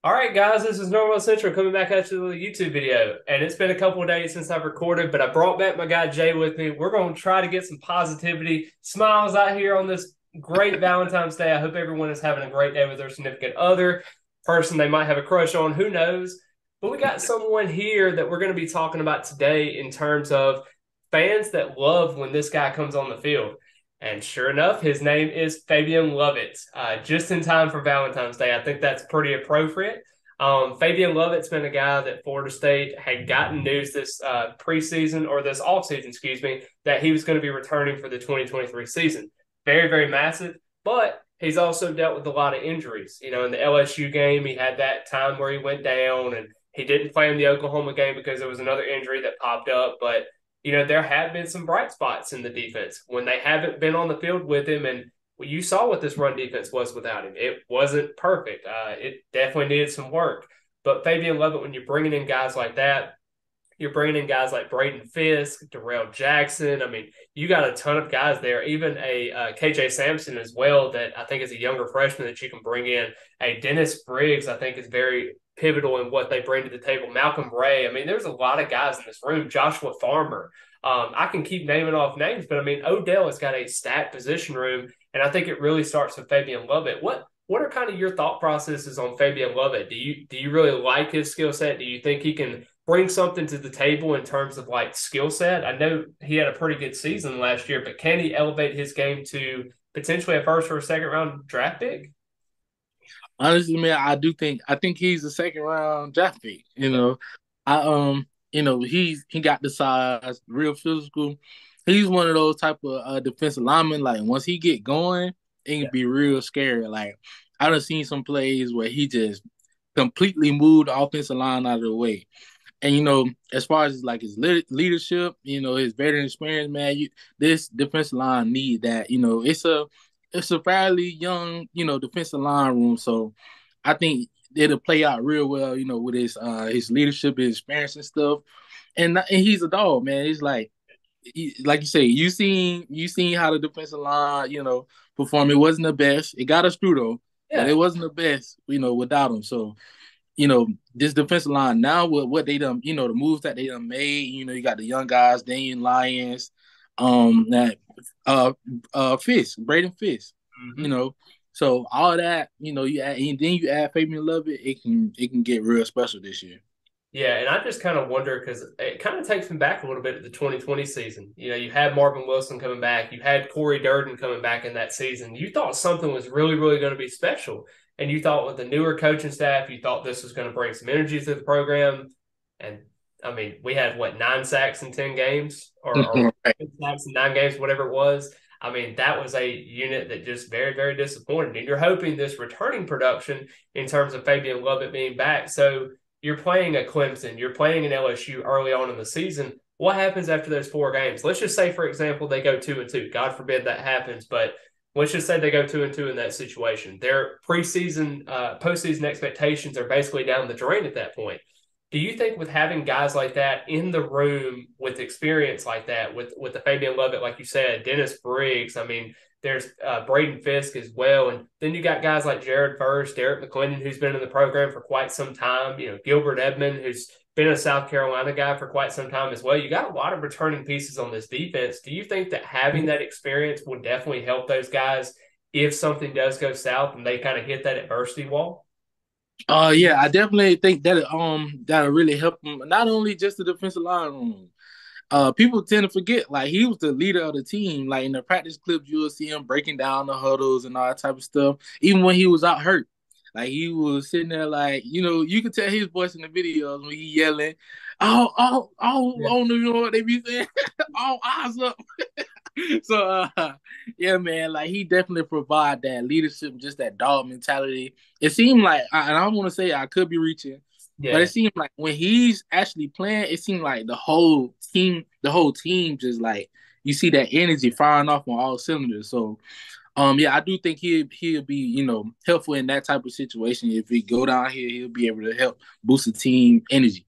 All right, guys, this is Nolehighlights Central coming back at you with a YouTube video. And it's been a couple of days since I've recorded, but I brought back my guy Jay with me. We're going to try to get some positivity, smiles out here on this great Valentine's Day. I hope everyone is having a great day with their significant other, person they might have a crush on, who knows. But we got someone here that we're going to be talking about today in terms of fans that love when this guy comes on the field. And sure enough, his name is Fabien Lovett. Just in time for Valentine's Day. I think that's pretty appropriate. Fabien Lovett's been a guy that Florida State had gotten news this preseason or this offseason, excuse me, that he was going to be returning for the 2023 season. Very, very massive, but he's also dealt with a lot of injuries. You know, in the LSU game, he had that time where he went down and he didn't play in the Oklahoma game because there was another injury that popped up. But you know, there have been some bright spots in the defense when they haven't been on the field with him. And you saw what this run defense was without him. It wasn't perfect. It definitely needed some work. But Fabien Lovett, when you're bringing in guys like that, you're bringing in guys like Braden Fisk, Darrell Jackson. I mean, you got a ton of guys there. Even a KJ Sampson as well, that I think is a younger freshman that you can bring in. A Dennis Briggs, I think, is very pivotal in what they bring to the table. Malcolm Ray. I mean, there's a lot of guys in this room. Joshua Farmer. I can keep naming off names, but I mean, Odell has got a stacked position room, and I think it really starts with Fabien Lovett. What are kind of your thought processes on Fabien Lovett? Do you really like his skill set? Do you think he can bring something to the table in terms of like skill set? I know he had a pretty good season last year, but can he elevate his game to potentially a first or a second round draft pick? Honestly, man, I think he's a second round draft pick. He got the size, real physical. He's one of those type of defensive linemen. Like once he get going, it can Yeah. be real scary. Like I done seen some plays where he just completely moved the offensive line out of the way. And as far as like his leadership, his veteran experience, man, this defensive line need that. It's a fairly young, defensive line room. So I think it'll play out real well, with his leadership, his experience and stuff. And he's a dog, man. It's like you say, you seen how the defensive line, perform. It wasn't the best. It got us through though, but Yeah. it wasn't the best, without him. So this defensive line now with what they done, the moves that they done made, you got the young guys, Daniel Lyons, that Fisk, Braden Fisk, you Mhm. know. So all that, you add and then you add Fabien Lovett, it can get real special this year. Yeah, and I just kind of wonder because it kind of takes me back a little bit to the 2020 season. You know, you had Marvin Wilson coming back, you had Corey Durden coming back in that season. You thought something was really, really going to be special. And you thought with the newer coaching staff, you thought this was going to bring some energy to the program. And I mean, we had what, 9 sacks in 10 games or Right. 10 sacks in 9 games, whatever it was. I mean, that was a unit that just very, very disappointed. And you're hoping this returning production in terms of Fabien Lovett being back. So, you're playing a Clemson, you're playing an LSU early on in the season. What happens after those 4 games? Let's just say, for example, they go 2-2. God forbid that happens, but let's just say they go 2-2 in that situation. Their preseason, postseason expectations are basically down the drain at that point. Do you think with having guys like that in the room with experience like that, with the Fabien Lovett, like you said, Dennis Briggs, I mean, there's Braden Fisk as well. And then you got guys like Jared Verse, Derek McClendon, who's been in the program for quite some time. You know, Gilbert Edmond, who's been a South Carolina guy for quite some time as well. You got a lot of returning pieces on this defense. Do you think that having that experience will definitely help those guys if something does go south and they kind of hit that adversity wall? Yeah, I definitely think that'll really help him. Not only just the defensive line room. People tend to forget like he was the leader of the team. Like in the practice clips, you'll see him breaking down the huddles and all that type of stuff. Even when he was out hurt, like he was sitting there, like you could tell his voice in the videos when he yelling, "Oh, I don't know what they be saying, all eyes up." So yeah, man, like he definitely provide that leadership, just that dog mentality. It seemed like, and I don't want to say I could be reaching, but it Yeah. seemed like when he's actually playing, it seemed like the whole team just like you see that energy firing off on all cylinders. So yeah, I do think he'll be, helpful in that type of situation. If we go down here, he'll be able to help boost the team energy.